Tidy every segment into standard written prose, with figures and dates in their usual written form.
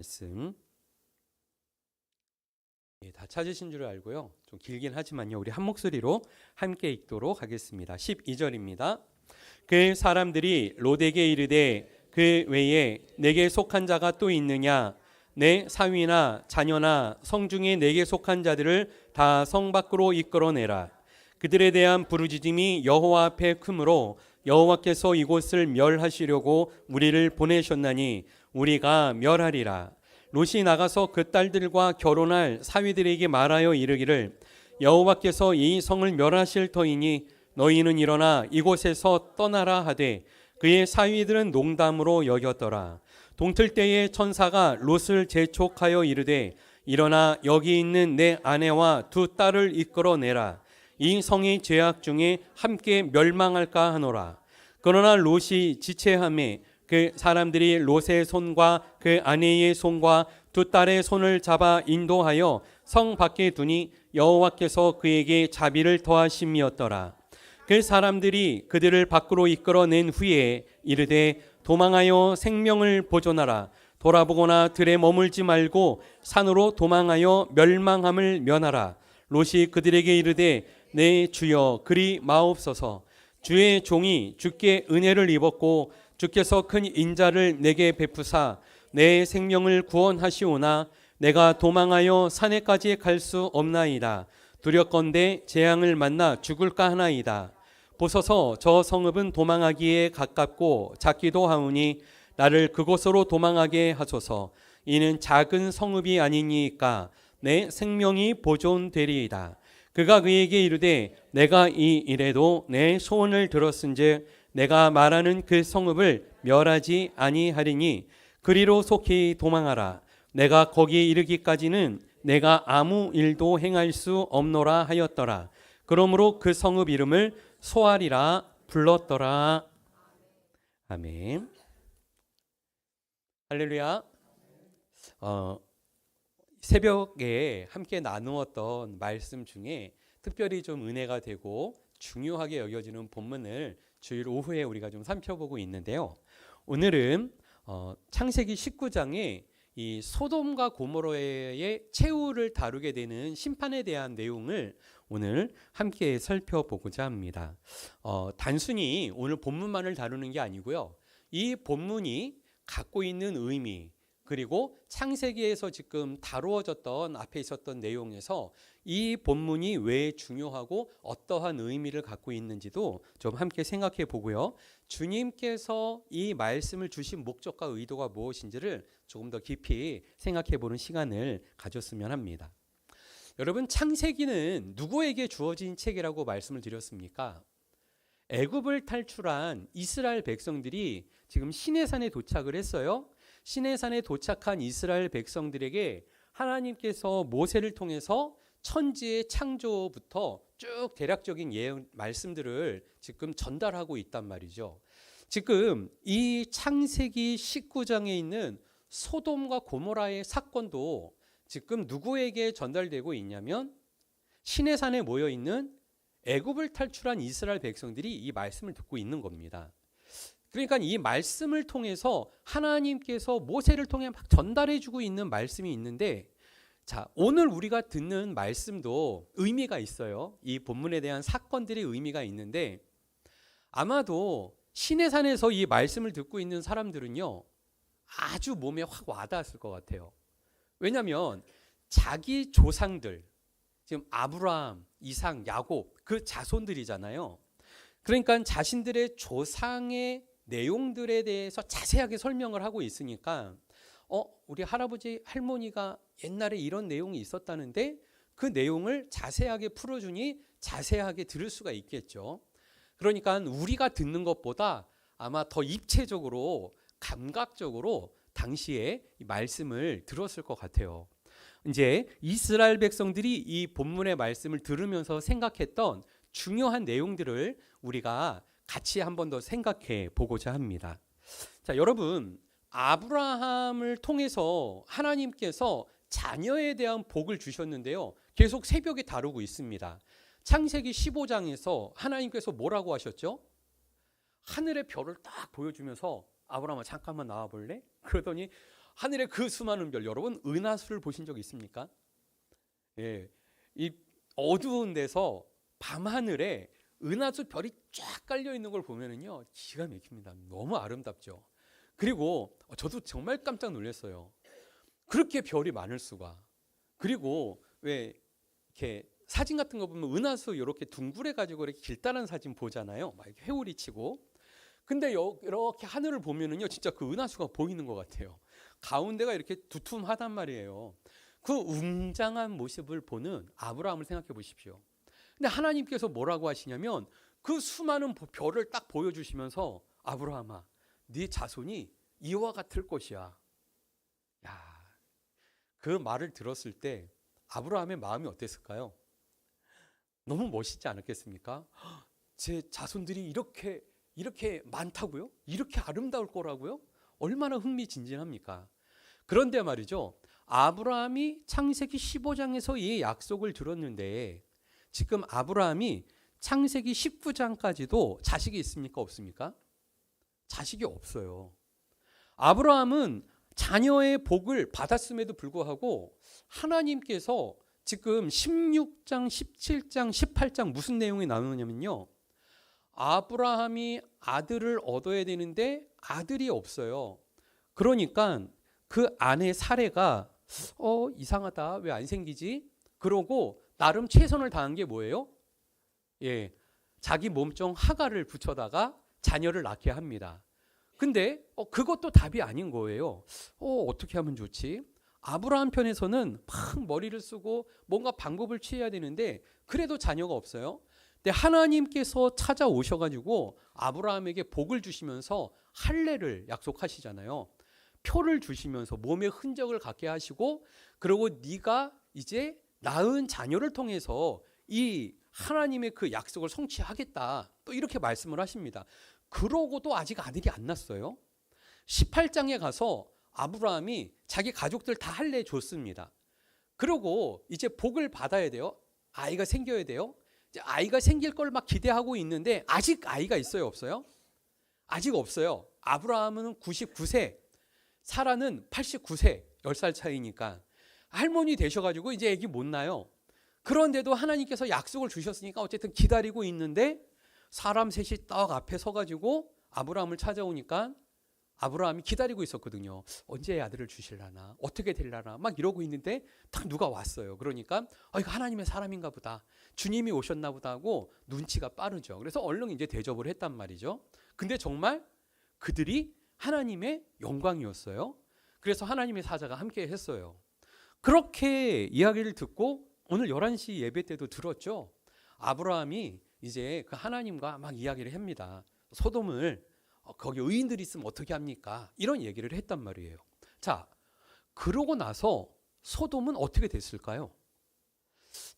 말씀 다 찾으신 줄 알고요. 좀 길긴 하지만요. 우리 한 목소리로 함께 읽도록 하겠습니다. 12절입니다. 그 사람들이 롯에게 이르되 그 외에 내게 속한 자가 또 있느냐? 내 사위나 자녀나 성중에 내게 속한 자들을 다 성 밖으로 이끌어내라. 그들에 대한 부르짖음이 여호와 앞에 크므로 여호와께서 이곳을 멸하시려고 우리를 보내셨나니 우리가 멸하리라. 롯이 나가서 그 딸들과 결혼할 사위들에게 말하여 이르기를 여호와께서 이 성을 멸하실 터이니 너희는 일어나 이곳에서 떠나라 하되 그의 사위들은 농담으로 여겼더라. 동틀 때에 천사가 롯을 재촉하여 이르되 일어나 여기 있는 내 아내와 두 딸을 이끌어내라. 이 성의 죄악 중에 함께 멸망할까 하노라. 그러나 롯이 지체하매 그 사람들이 롯의 손과 그 아내의 손과 두 딸의 손을 잡아 인도하여 성 밖에 두니 여호와께서 그에게 자비를 더하심이었더라. 그 사람들이 그들을 밖으로 이끌어낸 후에 이르되 도망하여 생명을 보존하라. 돌아보거나 들에 머물지 말고 산으로 도망하여 멸망함을 면하라. 롯이 그들에게 이르되 내 주여 그리 마옵소서. 주의 종이 주께 은혜를 입었고 주께서 큰 인자를 내게 베푸사 내 생명을 구원하시오나 내가 도망하여 산에까지 갈 수 없나이다. 두렵건대 재앙을 만나 죽을까 하나이다. 보소서 저 성읍은 도망하기에 가깝고 작기도 하오니 나를 그곳으로 도망하게 하소서. 이는 작은 성읍이 아니니까 내 생명이 보존되리이다. 그가 그에게 이르되 내가 이 일에도 내 소원을 들었은즉 내가 말하는 그 성읍을 멸하지 아니하리니 그리로 속히 도망하라. 내가 거기에 이르기까지는 내가 아무 일도 행할 수 없노라 하였더라. 그러므로 그 성읍 이름을 소알이라 불렀더라. 아멘. 할렐루야. 새벽에 함께 나누었던 말씀 중에 특별히 좀 은혜가 되고 중요하게 여겨지는 본문을 주일 오후에 우리가 좀 살펴보고 있는데요. 오늘은 창세기 19장에 이 소돔과 고모라의 최후를 다루게 되는 심판에 대한 내용을 오늘 함께 살펴보고자 합니다. 단순히 오늘 본문만을 다루는 게 아니고요. 이 본문이 갖고 있는 의미 그리고 창세기에서 지금 다루어졌던 앞에 있었던 내용에서 이 본문이 왜 중요하고 어떠한 의미를 갖고 있는지도 좀 함께 생각해 보고요. 주님께서 이 말씀을 주신 목적과 의도가 무엇인지를 조금 더 깊이 생각해 보는 시간을 가졌으면 합니다. 여러분, 창세기는 누구에게 주어진 책이라고 말씀을 드렸습니까? 애굽을 탈출한 이스라엘 백성들이 지금 시내산에 도착을 했어요. 시내산에 도착한 이스라엘 백성들에게 하나님께서 모세를 통해서 천지의 창조부터 쭉 대략적인 말씀들을 지금 전달하고 있단 말이죠. 지금 이 창세기 19장에 있는 소돔과 고모라의 사건도 지금 누구에게 전달되고 있냐면 시내산에 모여 있는 애굽을 탈출한 이스라엘 백성들이 이 말씀을 듣고 있는 겁니다. 그러니까 이 말씀을 통해서 하나님께서 모세를 통해 막 전달해주고 있는 말씀이 있는데, 자, 오늘 우리가 듣는 말씀도 의미가 있어요. 이 본문에 대한 사건들의 의미가 있는데 아마도 시내산에서 이 말씀을 듣고 있는 사람들은요 아주 몸에 확 와닿았을 것 같아요. 왜냐하면 자기 조상들, 지금 아브라함, 이삭, 야곱 그 자손들이잖아요. 그러니까 자신들의 조상의 내용들에 대해서 자세하게 설명을 하고 있으니까 우리 할아버지 할머니가 옛날에 이런 내용이 있었다는데 그 내용을 자세하게 풀어주니 자세하게 들을 수가 있겠죠. 그러니까 우리가 듣는 것보다 아마 더 입체적으로 감각적으로 당시에 이 말씀을 들었을 것 같아요. 이제 이스라엘 백성들이 이 본문의 말씀을 들으면서 생각했던 중요한 내용들을 우리가 같이 한 번 더 생각해 보고자 합니다. 자, 여러분, 아브라함을 통해서 하나님께서 자녀에 대한 복을 주셨는데요. 계속 새벽에 다루고 있습니다. 창세기 15장에서 하나님께서 뭐라고 하셨죠? 하늘의 별을 딱 보여주면서 아브라함아 잠깐만 나와 볼래? 그러더니 하늘의 그 수많은 별, 여러분 은하수를 보신 적 있습니까? 예, 이 어두운 데서 밤하늘에 은하수 별이 쫙 깔려 있는 걸 보면은요, 기가 막힙니다. 너무 아름답죠. 그리고 저도 정말 깜짝 놀랐어요. 그렇게 별이 많을 수가. 그리고 왜 이렇게 사진 같은 거 보면 은하수 이렇게 둥그레 가지고 이렇게 길다란 사진 보잖아요. 막 이렇게 회오리 치고. 근데 이렇게 하늘을 보면은요, 진짜 그 은하수가 보이는 것 같아요. 가운데가 이렇게 두툼하단 말이에요. 그 웅장한 모습을 보는 아브라함을 생각해 보십시오. 근데 하나님께서 뭐라고 하시냐면 그 수많은 별을 딱 보여주시면서 아브라함아, 네 자손이 이와 같을 것이야. 야, 그 말을 들었을 때 아브라함의 마음이 어땠을까요? 너무 멋있지 않았겠습니까? 제 자손들이 이렇게 많다고요? 이렇게 아름다울 거라고요? 얼마나 흥미진진합니까? 그런데 말이죠, 아브라함이 창세기 15장에서 이 약속을 들었는데 지금 아브라함이 창세기 19장까지도 자식이 있습니까? 없습니까? 자식이 없어요. 아브라함은 자녀의 복을 받았음에도 불구하고 하나님께서 지금 16장, 17장, 18장 무슨 내용이 나오냐면요, 아브라함이 아들을 얻어야 되는데 아들이 없어요. 그러니까 그 아내 사레가 이상하다, 왜 안 생기지? 그러고 나름 최선을 다한 게 뭐예요? 예, 자기 몸종 하가를 붙여다가 자녀를 낳게 합니다. 근데 그것도 답이 아닌 거예요. 어떻게 하면 좋지? 아브라함 편에서는 막 머리를 쓰고 뭔가 방법을 취해야 되는데 그래도 자녀가 없어요. 근데 하나님께서 찾아오셔가지고 아브라함에게 복을 주시면서 할례를 약속하시잖아요. 표를 주시면서 몸에 흔적을 갖게 하시고, 그리고 네가 이제 낳은 자녀를 통해서 이 하나님의 그 약속을 성취하겠다, 또 이렇게 말씀을 하십니다. 그러고도 아직 아들이 안 났어요. 18장에 가서 아브라함이 자기 가족들 다 할례 줬습니다. 그리고 이제 복을 받아야 돼요. 아이가 생겨야 돼요. 이제 아이가 생길 걸 막 기대하고 있는데 아직 아이가 있어요, 없어요? 아직 없어요. 아브라함은 99세, 사라는 89세, 10살 차이니까 할머니 되셔가지고 이제 아기 못 낳아요. 그런데도 하나님께서 약속을 주셨으니까 어쨌든 기다리고 있는데 사람 셋이 딱 앞에 서가지고 아브라함을 찾아오니까 아브라함이 기다리고 있었거든요. 언제 아들을 주실라나, 어떻게 될라나 막 이러고 있는데 딱 누가 왔어요. 그러니까 이거 하나님의 사람인가 보다, 주님이 오셨나 보다 하고 눈치가 빠르죠. 그래서 얼른 이제 대접을 했단 말이죠. 근데 정말 그들이 하나님의 영광이었어요. 그래서 하나님의 사자가 함께 했어요. 그렇게 이야기를 듣고 오늘 11시 예배 때도 들었죠. 아브라함이 이제 그 하나님과 막 이야기를 합니다. 소돔을 거기 의인들이 있으면 어떻게 합니까? 이런 얘기를 했단 말이에요. 자, 그러고 나서 소돔은 어떻게 됐을까요?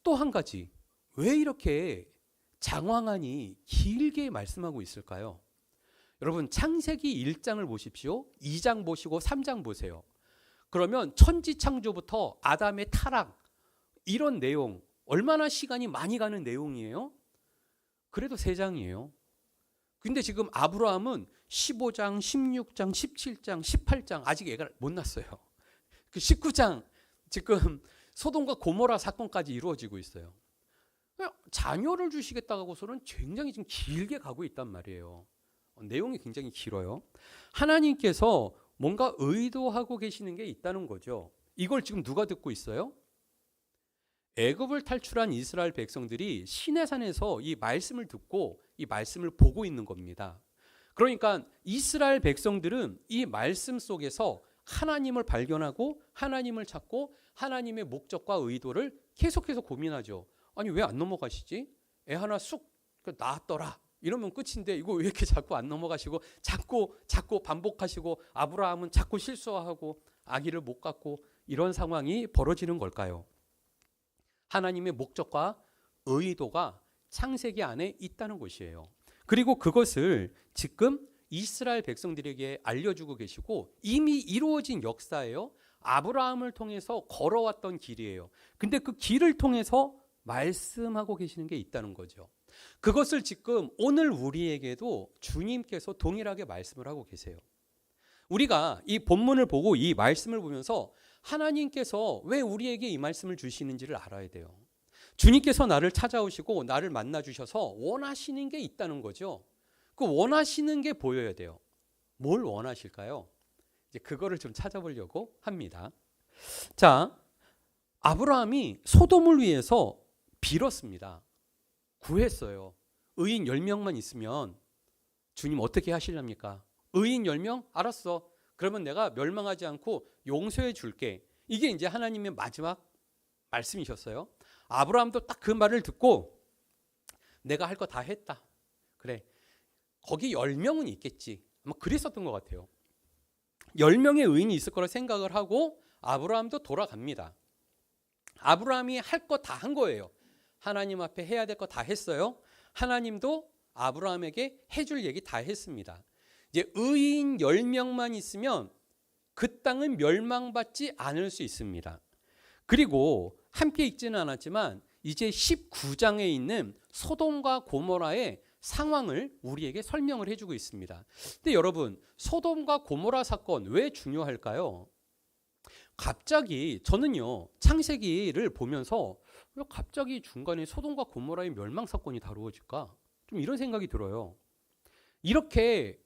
또 한 가지, 왜 이렇게 장황하니 길게 말씀하고 있을까요? 여러분, 창세기 1장을 보십시오. 2장 보시고 3장 보세요. 그러면 천지창조부터 아담의 타락, 이런 내용, 얼마나 시간이 많이 가는 내용이에요? 그래도 3장이에요. 근데 지금 아브라함은 15장, 16장, 17장, 18장 아직 애가 못 낳았어요. 그 19장 지금 소돔과 고모라 사건까지 이루어지고 있어요. 자녀를 주시겠다고 하고서는 굉장히 지금 길게 가고 있단 말이에요. 내용이 굉장히 길어요. 하나님께서 뭔가 의도하고 계시는 게 있다는 거죠. 이걸 지금 누가 듣고 있어요? 애굽을 탈출한 이스라엘 백성들이 시내산에서 이 말씀을 듣고 이 말씀을 보고 있는 겁니다. 그러니까 이스라엘 백성들은 이 말씀 속에서 하나님을 발견하고 하나님을 찾고 하나님의 목적과 의도를 계속해서 고민하죠. 아니, 왜 안 넘어가시지? 애 하나 쑥 낳았더라, 이러면 끝인데 이거 왜 이렇게 자꾸 안 넘어가시고 자꾸 반복하시고 아브라함은 자꾸 실수하고 아기를 못 갖고 이런 상황이 벌어지는 걸까요? 하나님의 목적과 의도가 창세기 안에 있다는 것이에요. 그리고 그것을 지금 이스라엘 백성들에게 알려주고 계시고 이미 이루어진 역사예요. 아브라함을 통해서 걸어왔던 길이에요. 근데 그 길을 통해서 말씀하고 계시는 게 있다는 거죠. 그것을 지금 오늘 우리에게도 주님께서 동일하게 말씀을 하고 계세요. 우리가 이 본문을 보고 이 말씀을 보면서 하나님께서 왜 우리에게 이 말씀을 주시는지를 알아야 돼요. 주님께서 나를 찾아오시고 나를 만나 주셔서 원하시는 게 있다는 거죠. 그 원하시는 게 보여야 돼요. 뭘 원하실까요? 이제 그거를 좀 찾아보려고 합니다. 자, 아브라함이 소돔을 위해서 빌었습니다. 구했어요. 의인 10명만 있으면 주님 어떻게 하시렵니까? 의인 10명? 알았어. 그러면 내가 멸망하지 않고 용서해 줄게. 이게 이제 하나님의 마지막 말씀이셨어요. 아브라함도 딱 그 말을 듣고 내가 할 거 다 했다. 그래. 거기 10명은 있겠지. 아마 그랬었던 것 같아요. 10명의 의인이 있을 거라 생각을 하고 아브라함도 돌아갑니다. 아브라함이 할 거 다 한 거예요. 하나님 앞에 해야 될 거 다 했어요. 하나님도 아브라함에게 해줄 얘기 다 했습니다. 이제 의인 10명만 있으면 그 땅은 멸망받지 않을 수 있습니다. 그리고 함께 읽지는 않았지만 이제 19장에 있는 소돔과 고모라의 상황을 우리에게 설명을 해주고 있습니다. 근데 여러분, 소돔과 고모라 사건 왜 중요할까요? 갑자기 저는요, 창세기를 보면서 왜 갑자기 중간에 소돔과 고모라의 멸망 사건이 다루어질까? 좀 이런 생각이 들어요. 이렇게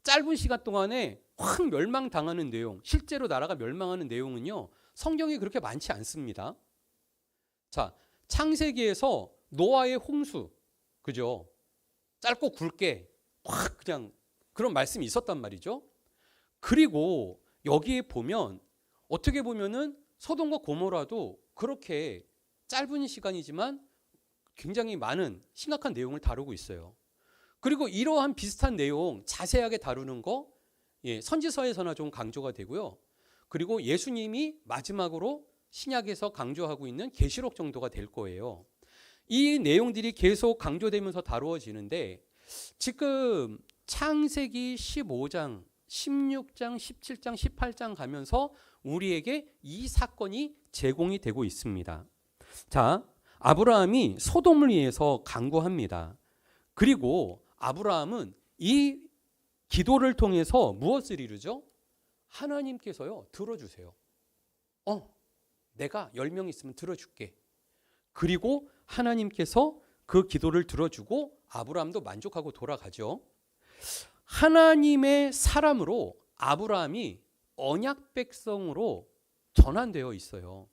짧은 시간 동안에 확 멸망당하는 내용, 실제로 나라가 멸망하는 내용은요, 성경에 그렇게 많지 않습니다. 자, 창세기에서 노아의 홍수, 그죠? 짧고 굵게 확 그냥 그런 말씀이 있었단 말이죠. 그리고 여기에 보면 어떻게 보면은 소돔과 고모라도 그렇게 짧은 시간이지만 굉장히 많은 심각한 내용을 다루고 있어요. 그리고 이러한 비슷한 내용 자세하게 다루는 거 선지서에서나 좀 강조가 되고요. 그리고 예수님이 마지막으로 신약에서 강조하고 있는 계시록 정도가 될 거예요. 이 내용들이 계속 강조되면서 다루어지는데 지금 창세기 15장, 16장, 17장, 18장 가면서 우리에게 이 사건이 제공이 되고 있습니다. 자, 아브라함이 소돔을 위해서 간구합니다. 그리고 아브라함은 이 기도를 통해서 무엇을 이루죠? 하나님께서요, 들어주세요. 내가 10명 있으면 들어줄게. 그리고 하나님께서 그 기도를 들어주고 아브라함도 만족하고 돌아가죠. 하나님의 사람으로 아브라함이 언약 백성으로 전환되어 있어요.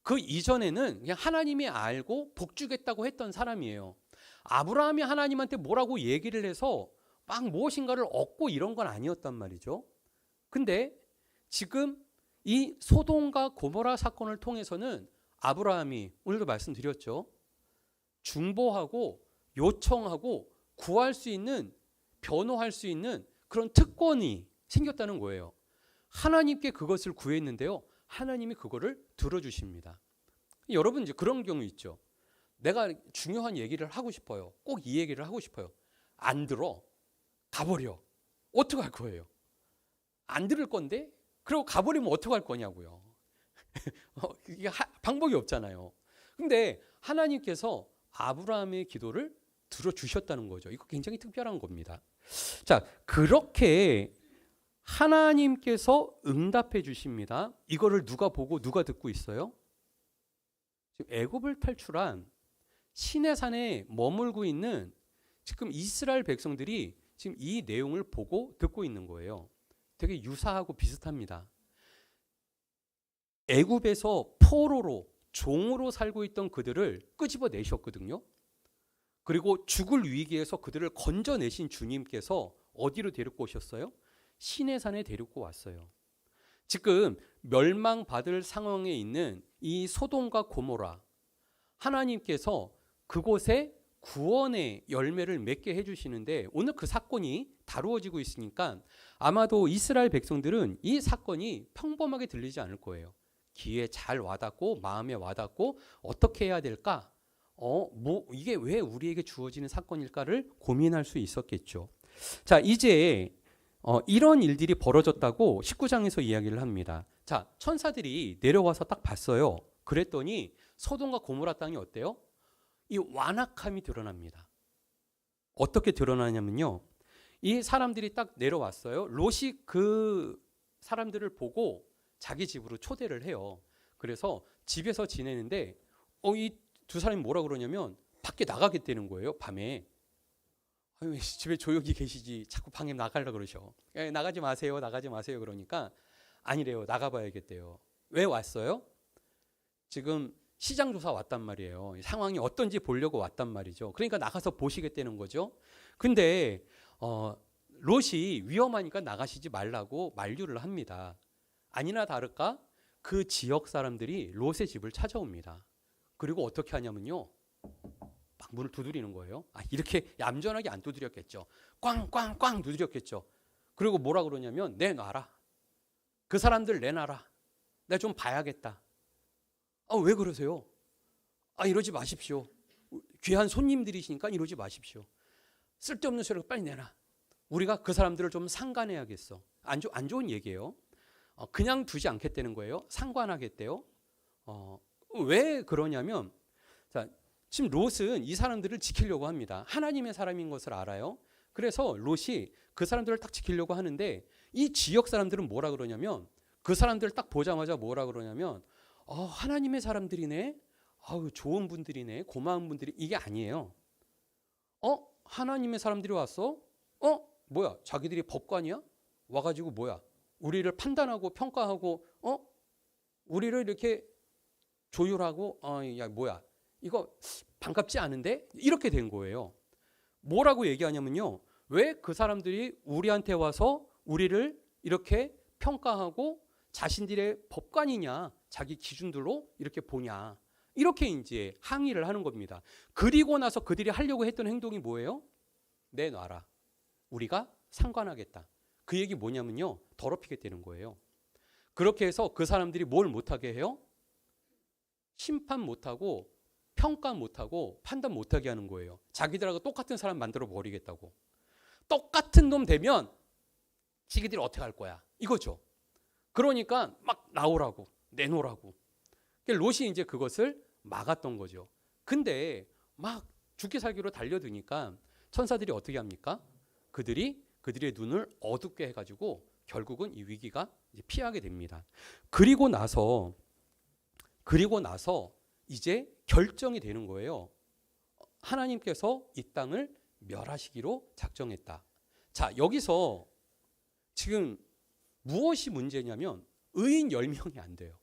그 이전에는 그냥 하나님이 알고 복주겠다고 했던 사람이에요. 아브라함이 하나님한테 뭐라고 얘기를 해서 막 무엇인가를 얻고 이런 건 아니었단 말이죠. 근데 지금 이 소돔과 고모라 사건을 통해서는 아브라함이 오늘도 말씀드렸죠. 중보하고 요청하고 구할 수 있는, 변호할 수 있는 그런 특권이 생겼다는 거예요. 하나님께 그것을 구했는데요. 하나님이 그거를 들어주십니다. 여러분 이제 그런 경우 있죠. 내가 중요한 얘기를 하고 싶어요. 꼭 이 얘기를 하고 싶어요. 안 들어. 가버려. 어떡할 거예요? 안 들을 건데? 그리고 가버리면 어떡할 거냐고요. 이게 방법이 없잖아요. 근데 하나님께서 아브라함의 기도를 들어주셨다는 거죠. 이거 굉장히 특별한 겁니다. 자, 그렇게 하나님께서 응답해 주십니다. 이거를 누가 보고 누가 듣고 있어요? 지금 애굽을 탈출한 시내산에 머물고 있는 지금 이스라엘 백성들이 지금 이 내용을 보고 듣고 있는 거예요. 되게 유사하고 비슷합니다. 애굽에서 포로로 종으로 살고 있던 그들을 끄집어내셨거든요. 그리고 죽을 위기에서 그들을 건져내신 주님께서 어디로 데리고 오셨어요? 시내산에 데리고 왔어요. 지금 멸망받을 상황에 있는 이 소돔과 고모라, 하나님께서 그곳에 구원의 열매를 맺게 해주시는데 오늘 그 사건이 다루어지고 있으니까 아마도 이스라엘 백성들은 이 사건이 평범하게 들리지 않을 거예요. 귀에 잘 와닿고 마음에 와닿고 어떻게 해야 될까? 이게 왜 우리에게 주어지는 사건일까를 고민할 수 있었겠죠. 자, 이제 이런 일들이 벌어졌다고 19장에서 이야기를 합니다. 자, 천사들이 내려와서 딱 봤어요. 그랬더니 소돔과 고모라 땅이 어때요? 이 완악함이 드러납니다. 어떻게 드러나냐면요. 이 사람들이 딱 내려왔어요. 롯이 그 사람들을 보고 자기 집으로 초대를 해요. 그래서 집에서 지내는데 이 두 사람이 뭐라 그러냐면 밖에 나가겠다는 거예요. 밤에. 아유, 집에 조용히 계시지 자꾸 방에 나가려고 그러셔. 나가지 마세요. 나가지 마세요. 그러니까 아니래요. 나가봐야겠대요. 왜 왔어요? 지금 시장 조사 왔단 말이에요. 상황이 어떤지 보려고 왔단 말이죠. 그러니까 나가서 보시겠다는 거죠. 근데 롯이 위험하니까 나가시지 말라고 만류를 합니다. 아니나 다를까 그 지역 사람들이 롯의 집을 찾아옵니다. 그리고 어떻게 하냐면요. 막 문을 두드리는 거예요. 이렇게 얌전하게 안 두드렸겠죠. 꽝꽝꽝 두드렸겠죠. 그리고 뭐라 그러냐면 내놔라. 그 사람들 내놔라. 내가 좀 봐야겠다. 왜 그러세요? 이러지 마십시오. 귀한 손님들이시니까 이러지 마십시오. 쓸데없는 소리를 빨리 내놔. 우리가 그 사람들을 좀 상관해야겠어. 안 좋은 얘기예요. 그냥 두지 않겠다는 거예요. 상관하겠대요. 왜 그러냐면 자, 지금 롯은 이 사람들을 지키려고 합니다. 하나님의 사람인 것을 알아요. 그래서 롯이 그 사람들을 딱 지키려고 하는데 이 지역 사람들은 뭐라 그러냐면 그 사람들을 딱 보자마자 뭐라 그러냐면 하나님의 사람들이네. 좋은 분들이네. 고마운 분들이 이게 아니에요. 하나님의 사람들이 왔어? 뭐야? 자기들이 법관이야? 와가지고 뭐야? 우리를 판단하고 평가하고 우리를 이렇게 조율하고 야 뭐야? 이거 반갑지 않은데? 이렇게 된 거예요. 뭐라고 얘기하냐면요. 왜 그 사람들이 우리한테 와서 우리를 이렇게 평가하고 자신들의 법관이냐, 자기 기준들로 이렇게 보냐. 이렇게 이제 항의를 하는 겁니다. 그리고 나서 그들이 하려고 했던 행동이 뭐예요? 내놔라. 우리가 상관하겠다. 그 얘기 뭐냐면요. 더럽히겠다는 거예요. 그렇게 해서 그 사람들이 뭘 못하게 해요? 심판 못하고 평가 못하고 판단 못하게 하는 거예요. 자기들하고 똑같은 사람 만들어 버리겠다고. 똑같은 놈 되면 지기들이 어떻게 할 거야? 이거죠. 그러니까 막 나오라고, 내놓으라고. 롯이 이제 그것을 막았던 거죠. 근데 막 죽기 살기로 달려드니까 천사들이 어떻게 합니까? 그들의 눈을 어둡게 해가지고 결국은 이 위기가 이제 피하게 됩니다. 그리고 나서 이제 결정이 되는 거예요. 하나님께서 이 땅을 멸하시기로 작정했다. 자, 여기서 지금 무엇이 문제냐면 의인 10명이 안 돼요.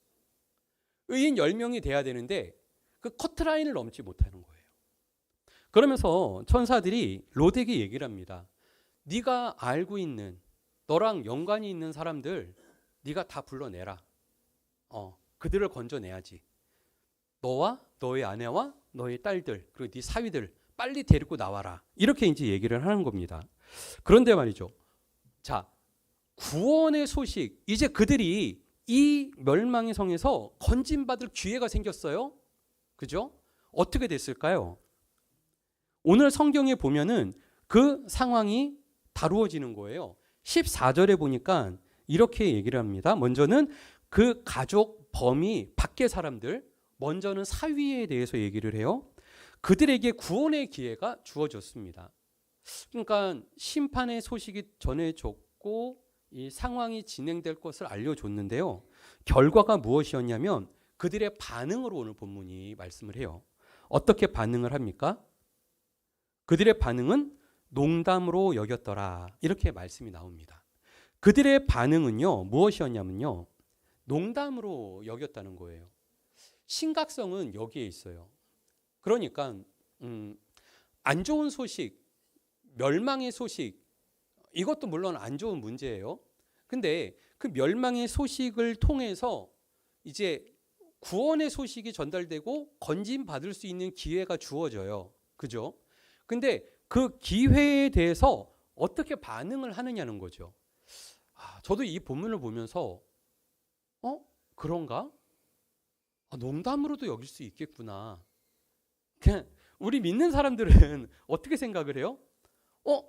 의인 10명이 돼야 되는데 그 커트라인을 넘지 못하는 거예요. 그러면서 천사들이 롯에게 얘기를 합니다. 네가 알고 있는 너랑 연관이 있는 사람들 네가 다 불러내라. 그들을 건져내야지. 너와 너의 아내와 너의 딸들 그리고 네 사위들 빨리 데리고 나와라. 이렇게 이제 얘기를 하는 겁니다. 그런데 말이죠. 자, 구원의 소식. 이제 그들이 이 멸망의 성에서 건진받을 기회가 생겼어요. 그죠? 어떻게 됐을까요? 오늘 성경에 보면은 그 상황이 다루어지는 거예요. 14절에 보니까 이렇게 얘기를 합니다. 먼저는 그 가족 범위 밖의 사람들, 먼저는 사위에 대해서 얘기를 해요. 그들에게 구원의 기회가 주어졌습니다. 그러니까 심판의 소식이 전해졌고 이 상황이 진행될 것을 알려줬는데요. 결과가 무엇이었냐면 그들의 반응으로 오늘 본문이 말씀을 해요. 어떻게 반응을 합니까? 그들의 반응은 농담으로 여겼더라. 이렇게 말씀이 나옵니다. 그들의 반응은요, 무엇이었냐면요, 농담으로 여겼다는 거예요. 심각성은 여기에 있어요. 그러니까 안 좋은 소식, 멸망의 소식, 이것도 물론 안 좋은 문제예요. 근데 그 멸망의 소식을 통해서 이제 구원의 소식이 전달되고 건진받을 수 있는 기회가 주어져요. 그죠? 근데 그 기회에 대해서 어떻게 반응을 하느냐는 거죠. 저도 이 본문을 보면서 그런가? 농담으로도 여길 수 있겠구나. 그냥 우리 믿는 사람들은 어떻게 생각을 해요?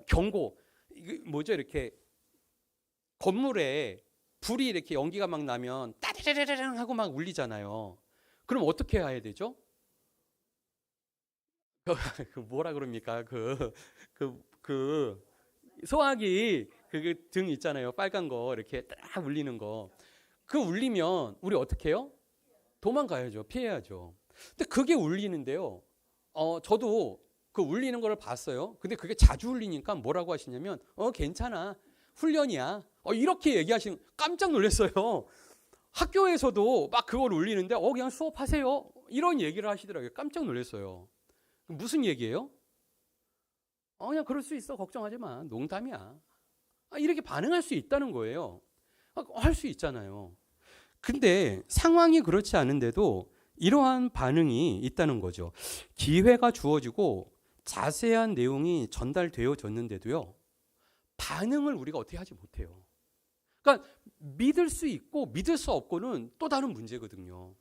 경고. 이게 뭐죠? 이렇게 건물에 불이 이렇게 연기가 막 나면 따르르르르 하고 막 울리잖아요. 그럼 어떻게 해야 되죠? 뭐라 그럽니까? 소화기 그 등 있잖아요. 빨간 거 이렇게 딱 울리는 거. 그 울리면 우리 어떻게 해요? 도망가야죠. 피해야죠. 근데 그게 울리는데요. 저도 그 울리는 거를 봤어요. 근데 그게 자주 울리니까 뭐라고 하시냐면 괜찮아. 훈련이야. 이렇게 얘기하시는 깜짝 놀랐어요. 학교에서도 막 그걸 울리는데 그냥 수업하세요. 이런 얘기를 하시더라고요. 깜짝 놀랐어요. 무슨 얘기예요? 그냥 그럴 수 있어. 걱정하지 마. 농담이야. 이렇게 반응할 수 있다는 거예요. 할 수 있잖아요. 근데 상황이 그렇지 않은데도 이러한 반응이 있다는 거죠. 기회가 주어지고 자세한 내용이 전달되어졌는데도요. 반응을 우리가 어떻게 하지 못해요. 그러니까 믿을 수 있고 믿을 수 없고는 또 다른 문제거든요.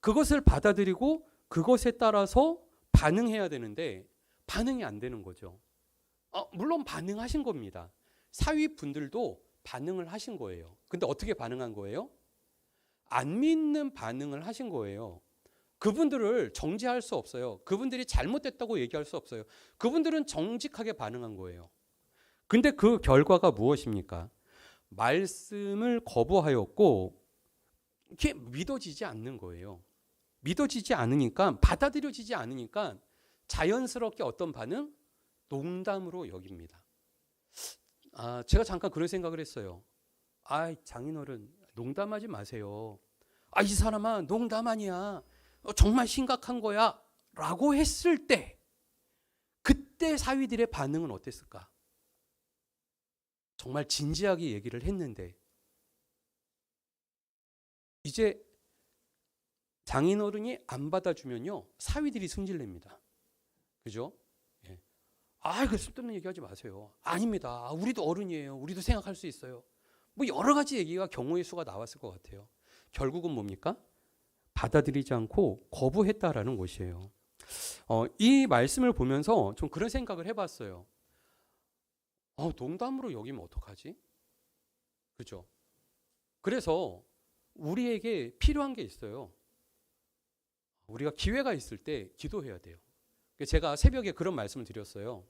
그것을 받아들이고 그것에 따라서 반응해야 되는데 반응이 안 되는 거죠. 물론 반응하신 겁니다. 사위분들도 반응을 하신 거예요. 근데 어떻게 반응한 거예요? 안 믿는 반응을 하신 거예요. 그분들을 정죄할 수 없어요. 그분들이 잘못됐다고 얘기할 수 없어요. 그분들은 정직하게 반응한 거예요. 근데 그 결과가 무엇입니까? 말씀을 거부하였고 이게 믿어지지 않는 거예요. 믿어지지 않으니까, 받아들여지지 않으니까 자연스럽게 어떤 반응? 농담으로 여깁니다. 제가 잠깐 그런 생각을 했어요. 장인어른 농담하지 마세요. 이 사람아 농담 아니야. 정말 심각한 거야. 라고 했을 때 그때 사위들의 반응은 어땠을까? 정말 진지하게 얘기를 했는데 이제 장인어른이 안 받아주면요. 사위들이 승질냅니다. 그죠? 예. 그 쓸데없는 얘기하지 마세요. 아닙니다. 우리도 어른이에요. 우리도 생각할 수 있어요. 뭐 여러 가지 얘기가 경우의 수가 나왔을 것 같아요. 결국은 뭡니까? 받아들이지 않고 거부했다라는 것이에요. 이 말씀을 보면서 좀 그런 생각을 해봤어요. 농담으로 여기면 어떡하지? 그죠? 그래서 우리에게 필요한 게 있어요. 우리가 기회가 있을 때 기도해야 돼요. 제가 새벽에 그런 말씀을 드렸어요.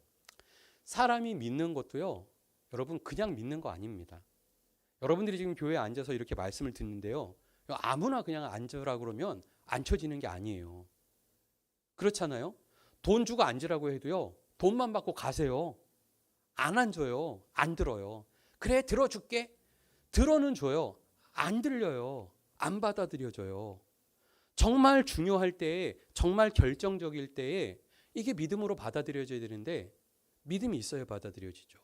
사람이 믿는 것도요, 여러분 그냥 믿는 거 아닙니다. 여러분들이 지금 교회에 앉아서 이렇게 말씀을 듣는데요, 아무나 그냥 앉으라 그러면 앉혀지는 게 아니에요. 그렇잖아요? 돈 주고 앉으라고 해도요, 돈만 받고 가세요. 안 앉아요. 안 들어요. 그래, 들어줄게. 들어는 줘요. 안 들려요. 안 받아들여져요. 정말 중요할 때에, 정말 결정적일 때에 이게 믿음으로 받아들여져야 되는데 믿음이 있어야 받아들여지죠.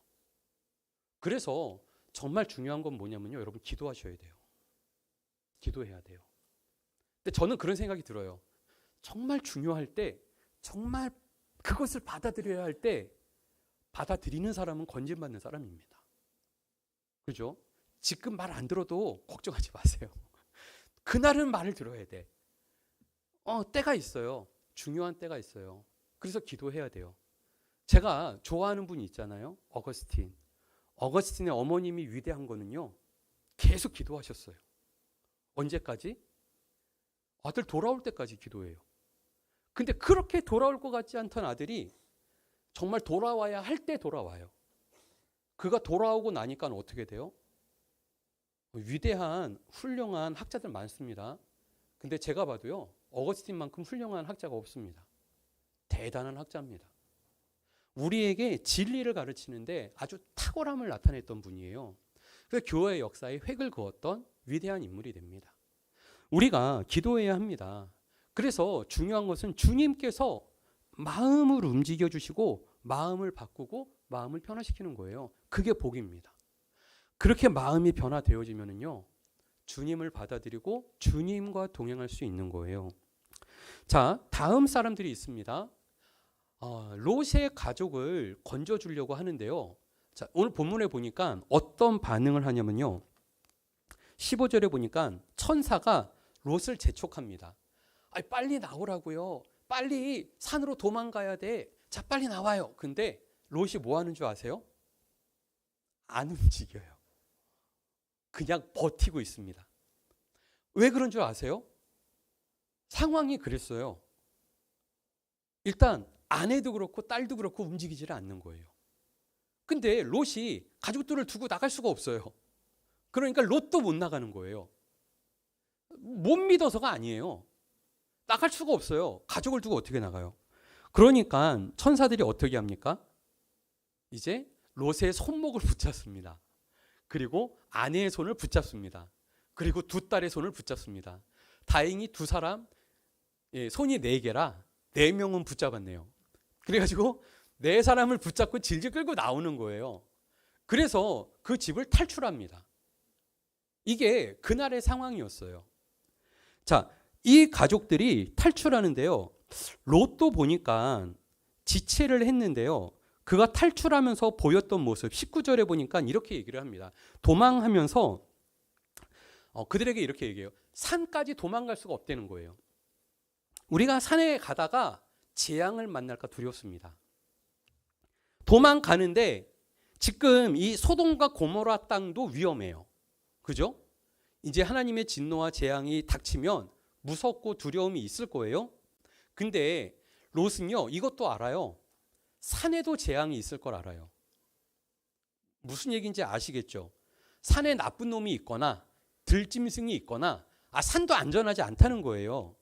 그래서 정말 중요한 건 뭐냐면요. 여러분 기도하셔야 돼요. 기도해야 돼요. 근데 저는 그런 생각이 들어요. 정말 중요할 때, 정말 그것을 받아들여야 할 때 받아들이는 사람은 건진받는 사람입니다. 그죠? 지금 말 안 들어도 걱정하지 마세요. 그날은 말을 들어야 돼. 때가 있어요. 중요한 때가 있어요. 그래서 기도해야 돼요. 제가 좋아하는 분이 있잖아요. 어거스틴. 어거스틴의 어머님이 위대한 거는요. 계속 기도하셨어요. 언제까지? 아들 돌아올 때까지 기도해요. 근데 그렇게 돌아올 것 같지 않던 아들이 정말 돌아와야 할 때 돌아와요. 그가 돌아오고 나니까 어떻게 돼요? 위대한 훌륭한 학자들 많습니다. 근데 제가 봐도요. 어거스틴만큼 훌륭한 학자가 없습니다. 대단한 학자입니다. 우리에게 진리를 가르치는데 아주 탁월함을 나타냈던 분이에요. 그래서 교회 역사에 획을 그었던 위대한 인물이 됩니다. 우리가 기도해야 합니다. 그래서 중요한 것은 주님께서 마음을 움직여 주시고 마음을 바꾸고 마음을 변화시키는 거예요. 그게 복입니다. 그렇게 마음이 변화되어지면요. 주님을 받아들이고 주님과 동행할 수 있는 거예요. 자, 다음 사람들이 있습니다. 롯의 가족을 건져주려고 하는데요. 자, 오늘 본문에 보니까 어떤 반응을 하냐면요. 15절에 보니까 천사가 롯을 재촉합니다. 빨리 나오라고요. 빨리 산으로 도망가야 돼. 자, 빨리 나와요. 근데 롯이 뭐 하는 줄 아세요? 안 움직여요. 그냥 버티고 있습니다. 왜 그런 줄 아세요? 상황이 그랬어요. 일단 아내도 그렇고 딸도 그렇고 움직이지를 않는 거예요. 근데 롯이 가족들을 두고 나갈 수가 없어요. 그러니까 롯도 못 나가는 거예요. 못 믿어서가 아니에요. 나갈 수가 없어요. 가족을 두고 어떻게 나가요? 그러니까 천사들이 어떻게 합니까? 이제 롯의 손목을 붙잡습니다. 그리고 아내의 손을 붙잡습니다. 그리고 두 딸의 손을 붙잡습니다. 다행히 두 사람 손이 4개라 4명은 붙잡았네요. 그래가지고 4사람을 붙잡고 질질 끌고 나오는 거예요. 그래서 그 집을 탈출합니다. 이게 그날의 상황이었어요. 자, 이 가족들이 탈출하는데요. 롯도 보니까 지체를 했는데요. 그가 탈출하면서 보였던 모습 19절에 보니까 이렇게 얘기를 합니다. 도망하면서 그들에게 이렇게 얘기해요. 산까지 도망갈 수가 없다는 거예요. 우리가 산에 가다가 재앙을 만날까 두렵습니다. 도망가는데 지금 이 소돔과 고모라 땅도 위험해요. 그죠? 이제 하나님의 진노와 재앙이 닥치면 무섭고 두려움이 있을 거예요. 근데 롯은요, 이것도 알아요. 산에도 재앙이 있을 걸 알아요. 무슨 얘기인지 아시겠죠? 산에 나쁜 놈이 있거나 들짐승이 있거나 산도 안전하지 않다는 거예요.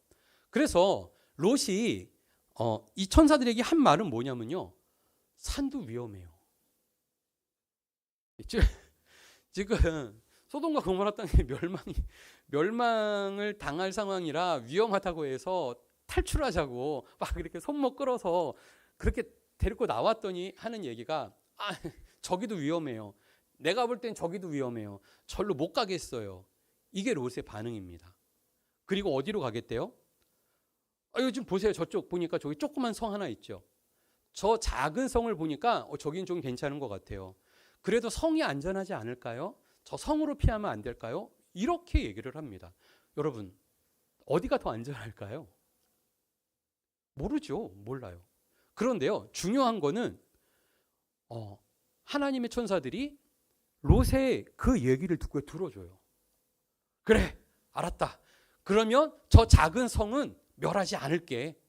그래서 롯이 이 천사들에게 한 말은 뭐냐면요. 산도 위험해요. 지금 소돔과 고모라 땅에 멸망을 당할 상황이라 위험하다고 해서 탈출하자고 막 이렇게 손목 끌어서 그렇게 데리고 나왔더니 하는 얘기가 저기도 위험해요. 내가 볼 땐 저기도 위험해요. 절로 못 가겠어요. 이게 롯의 반응입니다. 그리고 어디로 가겠대요? 요즘 보세요. 저쪽 보니까 저기 조그만 성 하나 있죠. 저 작은 성을 보니까 저긴 좀 괜찮은 것 같아요. 그래도 성이 안전하지 않을까요? 저 성으로 피하면 안 될까요? 이렇게 얘기를 합니다. 여러분, 어디가 더 안전할까요? 모르죠. 몰라요. 그런데요, 중요한 거는 하나님의 천사들이 롯의 그 얘기를 듣고 들어줘요. 그래, 알았다. 그러면 저 작은 성은 멸하지 않을게.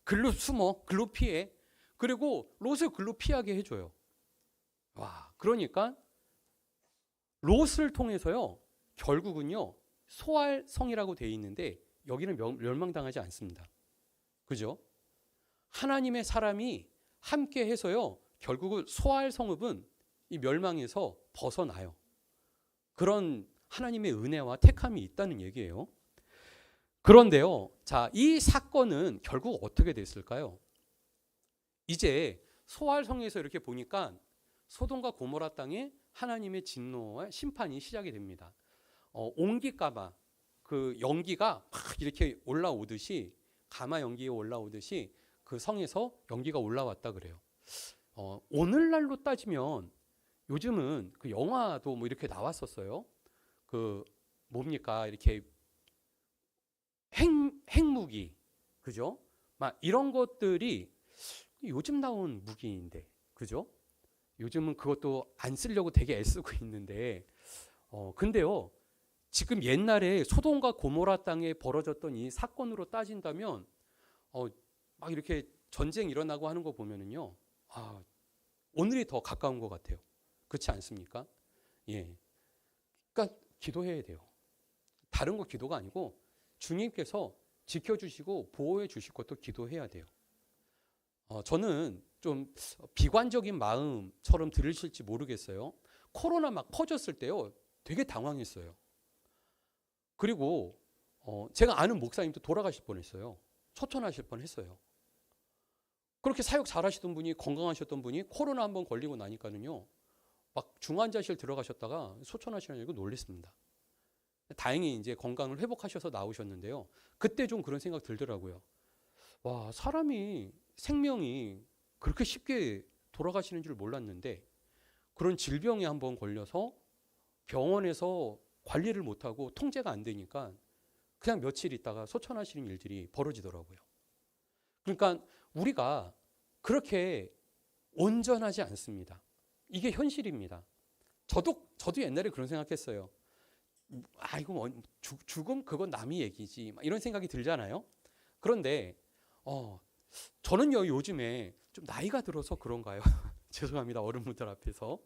글로 숨어, 글로 피해. 그리고 롯을 글로 피하게 해줘요. 와, 그러니까 롯을 통해서요, 결국은요, 소알성이라고 되어 있는데 여기는 멸망당하지 않습니다. 그죠? 하나님의 사람이 함께 해서요, 결국은 소알성읍은 이 멸망에서 벗어나요. 그런 하나님의 은혜와 택함이 있다는 얘기예요. 그런데요, 자, 이 사건은 결국 어떻게 됐을까요? 이제 소알성에서 이렇게 보니까 소돔과 고모라 땅에 하나님의 진노와 심판이 시작이 됩니다. 옹기가마, 그 연기가 막 이렇게 올라오듯이, 가마 연기가 올라오듯이 그 성에서 연기가 올라왔다 그래요. 오늘날로 따지면 요즘은 그 영화도 뭐 이렇게 나왔었어요. 그 뭡니까, 이렇게 핵무기, 그죠? 막 이런 것들이 요즘 나온 무기인데, 그죠? 요즘은 그것도 안 쓰려고 되게 애쓰고 있는데, 근데요, 지금 옛날에 소돔과 고모라 땅에 벌어졌던 이 사건으로 따진다면, 막 이렇게 전쟁 일어나고 하는 거 보면은요, 오늘이 더 가까운 것 같아요. 그렇지 않습니까? 예. 그러니까 기도해야 돼요. 다른 거 기도가 아니고 주님께서 지켜주시고 보호해 주실 것도 기도해야 돼요. 저는 좀 비관적인 마음처럼 들으실지 모르겠어요. 코로나 막 퍼졌을 때요, 되게 당황했어요. 그리고 제가 아는 목사님도 돌아가실 뻔했어요. 초천하실 뻔했어요. 그렇게 사역 잘하시던 분이, 건강하셨던 분이 코로나 한번 걸리고 나니까는요, 막 중환자실 들어가셨다가 소천하시는 거 놀랬습니다. 다행히 이제 건강을 회복하셔서 나오셨는데요. 그때 좀 그런 생각 들더라고요. 와, 사람이 생명이 그렇게 쉽게 돌아가시는 줄 몰랐는데, 그런 질병에 한번 걸려서 병원에서 관리를 못하고 통제가 안 되니까 그냥 며칠 있다가 소천하시는 일들이 벌어지더라고요. 그러니까 우리가 그렇게 온전하지 않습니다. 이게 현실입니다. 저도 옛날에 그런 생각했어요. 이거 죽음 그건 남의 얘기지, 이런 생각이 들잖아요. 그런데 저는요, 요즘에 좀 나이가 들어서 그런가요? 죄송합니다. 어른분들 앞에서.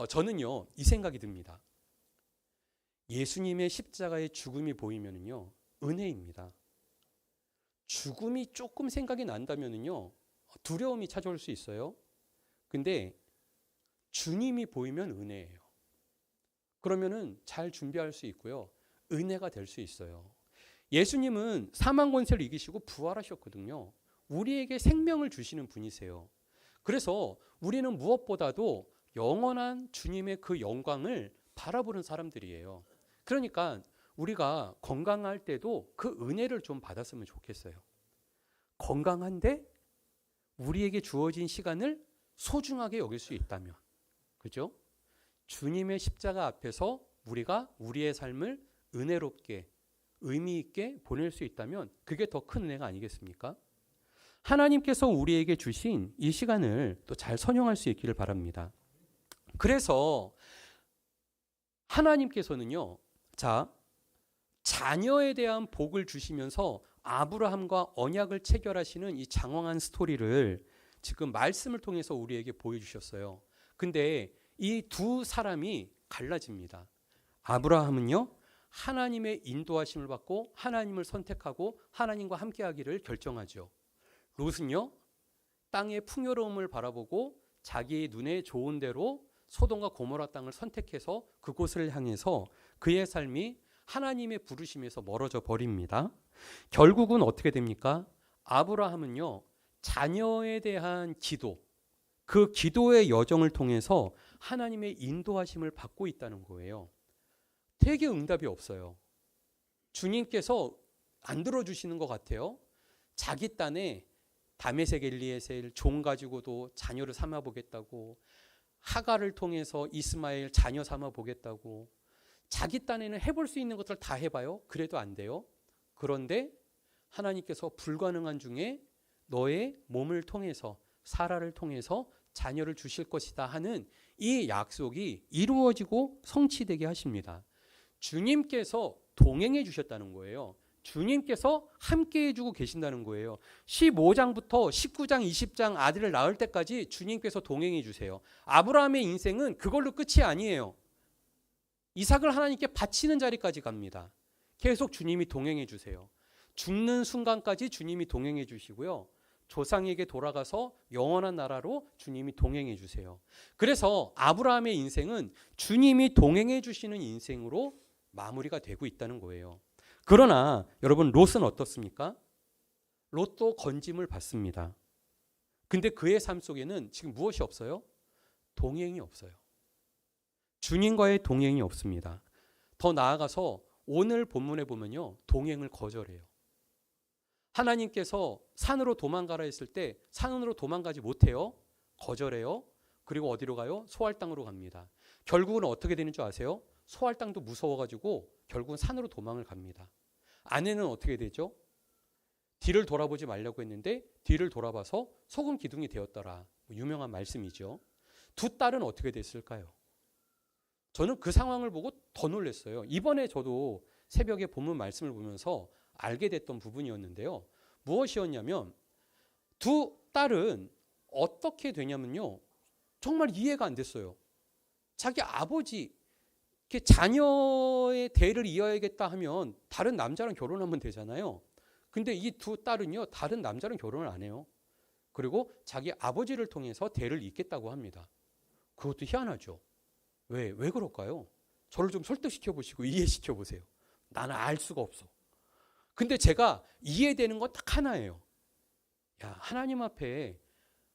저는요, 이 생각이 듭니다. 예수님의 십자가의 죽음이 보이면은요, 은혜입니다. 죽음이 조금 생각이 난다면은요, 두려움이 찾아올 수 있어요. 근데 주님이 보이면 은혜예요. 그러면은 잘 준비할 수 있고요. 은혜가 될 수 있어요. 예수님은 사망 권세를 이기시고 부활하셨거든요. 우리에게 생명을 주시는 분이세요. 그래서 우리는 무엇보다도 영원한 주님의 그 영광을 바라보는 사람들이에요. 그러니까 우리가 건강할 때도 그 은혜를 좀 받았으면 좋겠어요. 건강한데 우리에게 주어진 시간을 소중하게 여길 수 있다면, 그죠? 주님의 십자가 앞에서 우리가 우리의 삶을 은혜롭게 의미 있게 보낼 수 있다면 그게 더 큰 은혜가 아니겠습니까? 하나님께서 우리에게 주신 이 시간을 또 잘 선용할 수 있기를 바랍니다. 그래서 하나님께서는요, 자녀에 대한 복을 주시면서 아브라함과 언약을 체결하시는 이 장황한 스토리를 지금 말씀을 통해서 우리에게 보여주셨어요. 근데 이 두 사람이 갈라집니다. 아브라함은요, 하나님의 인도하심을 받고 하나님을 선택하고 하나님과 함께하기를 결정하죠. 롯은요, 땅의 풍요로움을 바라보고 자기의 눈에 좋은 대로 소돔과 고모라 땅을 선택해서 그곳을 향해서 그의 삶이 하나님의 부르심에서 멀어져 버립니다. 결국은 어떻게 됩니까? 아브라함은요, 자녀에 대한 기도, 그 기도의 여정을 통해서 하나님의 인도하심을 받고 있다는 거예요. 되게 응답이 없어요. 주님께서 안 들어주시는 것 같아요. 자기 딴에 다메섹 엘리에셀 종 가지고도 자녀를 삼아 보겠다고, 하가를 통해서 이스마엘 자녀 삼아 보겠다고, 자기 딴에는 해볼 수 있는 것들 다 해봐요. 그래도 안 돼요. 그런데 하나님께서 불가능한 중에 너의 몸을 통해서, 사라를 통해서 자녀를 주실 것이다 하는 이 약속이 이루어지고 성취되게 하십니다. 주님께서 동행해 주셨다는 거예요. 주님께서 함께 해주고 계신다는 거예요. 15장부터 19장, 20장 아들을 낳을 때까지 주님께서 동행해 주세요. 아브라함의 인생은 그걸로 끝이 아니에요. 이삭을 하나님께 바치는 자리까지 갑니다. 계속 주님이 동행해 주세요. 죽는 순간까지 주님이 동행해 주시고요. 조상에게 돌아가서 영원한 나라로 주님이 동행해 주세요. 그래서 아브라함의 인생은 주님이 동행해 주시는 인생으로 마무리가 되고 있다는 거예요. 그러나 여러분, 롯은 어떻습니까? 롯도 건짐을 받습니다. 근데 그의 삶 속에는 지금 무엇이 없어요? 동행이 없어요. 주님과의 동행이 없습니다. 더 나아가서 오늘 본문에 보면요, 동행을 거절해요. 하나님께서 산으로 도망가라 했을 때 산으로 도망가지 못해요. 거절해요. 그리고 어디로 가요? 소알 땅으로 갑니다. 결국은 어떻게 되는 줄 아세요? 소알 땅도 무서워가지고 결국은 산으로 도망을 갑니다. 아내는 어떻게 되죠? 뒤를 돌아보지 말라고 했는데 뒤를 돌아봐서 소금 기둥이 되었더라. 유명한 말씀이죠. 두 딸은 어떻게 됐을까요? 저는 그 상황을 보고 더 놀랐어요. 이번에 저도 새벽에 본문 말씀을 보면서 알게 됐던 부분이었는데요. 무엇이었냐면 두 딸은 어떻게 되냐면요, 정말 이해가 안 됐어요. 자기 아버지, 자녀의 대를 이어야겠다 하면 다른 남자랑 결혼하면 되잖아요. 근데 이 두 딸은요, 다른 남자랑 결혼을 안 해요. 그리고 자기 아버지를 통해서 대를 잇겠다고 합니다. 그것도 희한하죠. 왜 그럴까요? 저를 좀 설득시켜 보시고 이해시켜 보세요. 나는 알 수가 없어. 근데 제가 이해되는 건 딱 하나예요. 야, 하나님 앞에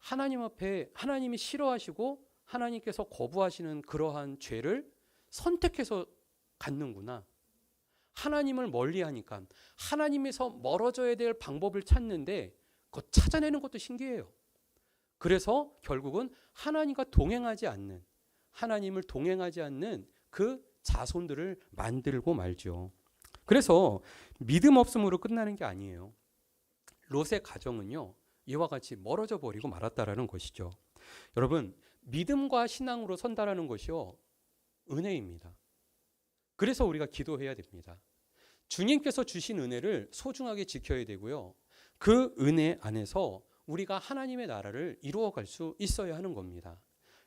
하나님이 싫어하시고 하나님께서 거부하시는 그러한 죄를 선택해서 갖는구나. 하나님을 멀리하니까 하나님에서 멀어져야 될 방법을 찾는데 그거 찾아내는 것도 신기해요. 그래서 결국은 하나님과 동행하지 않는, 하나님을 동행하지 않는 그 자손들을 만들고 말죠. 그래서 믿음 없음으로 끝나는 게 아니에요. 롯의 가정은요, 이와 같이 멀어져 버리고 말았다라는 것이죠. 여러분, 믿음과 신앙으로 선다라는 것이요, 은혜입니다. 그래서 우리가 기도해야 됩니다. 주님께서 주신 은혜를 소중하게 지켜야 되고요. 그 은혜 안에서 우리가 하나님의 나라를 이루어갈 수 있어야 하는 겁니다.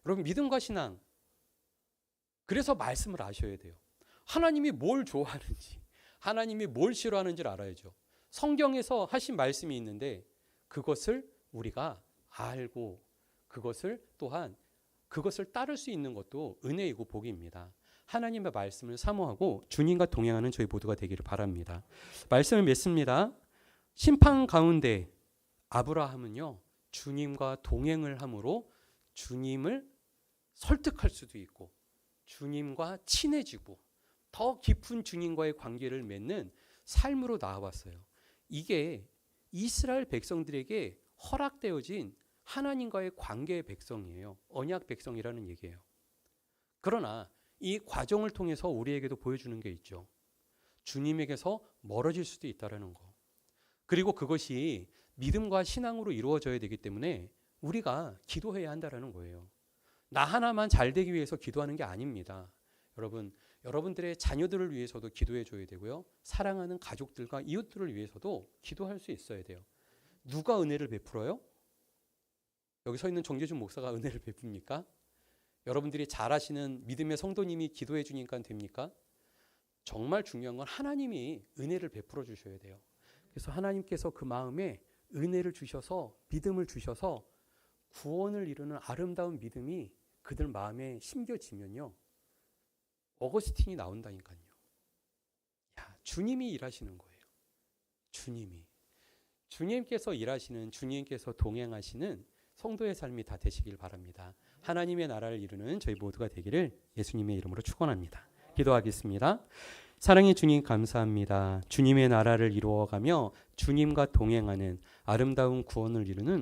여러분 믿음과 신앙, 그래서 말씀을 아셔야 돼요. 하나님이 뭘 좋아하는지, 하나님이 뭘 싫어하는지를 알아야죠. 성경에서 하신 말씀이 있는데 그것을 우리가 알고 그것을 또한 그것을 따를 수 있는 것도 은혜이고 복입니다. 하나님의 말씀을 사모하고 주님과 동행하는 저희 모두가 되기를 바랍니다. 말씀을 맺습니다. 심판 가운데 아브라함은요, 주님과 동행을 함으로 주님을 설득할 수도 있고 주님과 친해지고 더 깊은 주님과의 관계를 맺는 삶으로 나아왔어요. 이게 이스라엘 백성들에게 허락되어진 하나님과의 관계의 백성이에요. 언약 백성이라는 얘기예요. 그러나 이 과정을 통해서 우리에게도 보여주는 게 있죠. 주님에게서 멀어질 수도 있다는 거. 그리고 그것이 믿음과 신앙으로 이루어져야 되기 때문에 우리가 기도해야 한다는 거예요. 나 하나만 잘 되기 위해서 기도하는 게 아닙니다. 여러분, 여러분들의 자녀들을 위해서도 기도해 줘야 되고요. 사랑하는 가족들과 이웃들을 위해서도 기도할 수 있어야 돼요. 누가 은혜를 베풀어요? 여기 서 있는 정재준 목사가 은혜를 베풉니까? 여러분들이 잘 아시는 믿음의 성도님이 기도해 주니까 됩니까? 정말 중요한 건 하나님이 은혜를 베풀어 주셔야 돼요. 그래서 하나님께서 그 마음에 은혜를 주셔서 믿음을 주셔서 구원을 이루는 아름다운 믿음이 그들 마음에 심겨지면요, 어거스틴이 나온다니까요. 야, 주님이 일하시는 거예요. 주님께서 일하시는, 주님께서 동행하시는 성도의 삶이 다 되시길 바랍니다. 하나님의 나라를 이루는 저희 모두가 되기를 예수님의 이름으로 축원합니다. 기도하겠습니다. 사랑의 주님 감사합니다. 주님의 나라를 이루어가며 주님과 동행하는 아름다운 구원을 이루는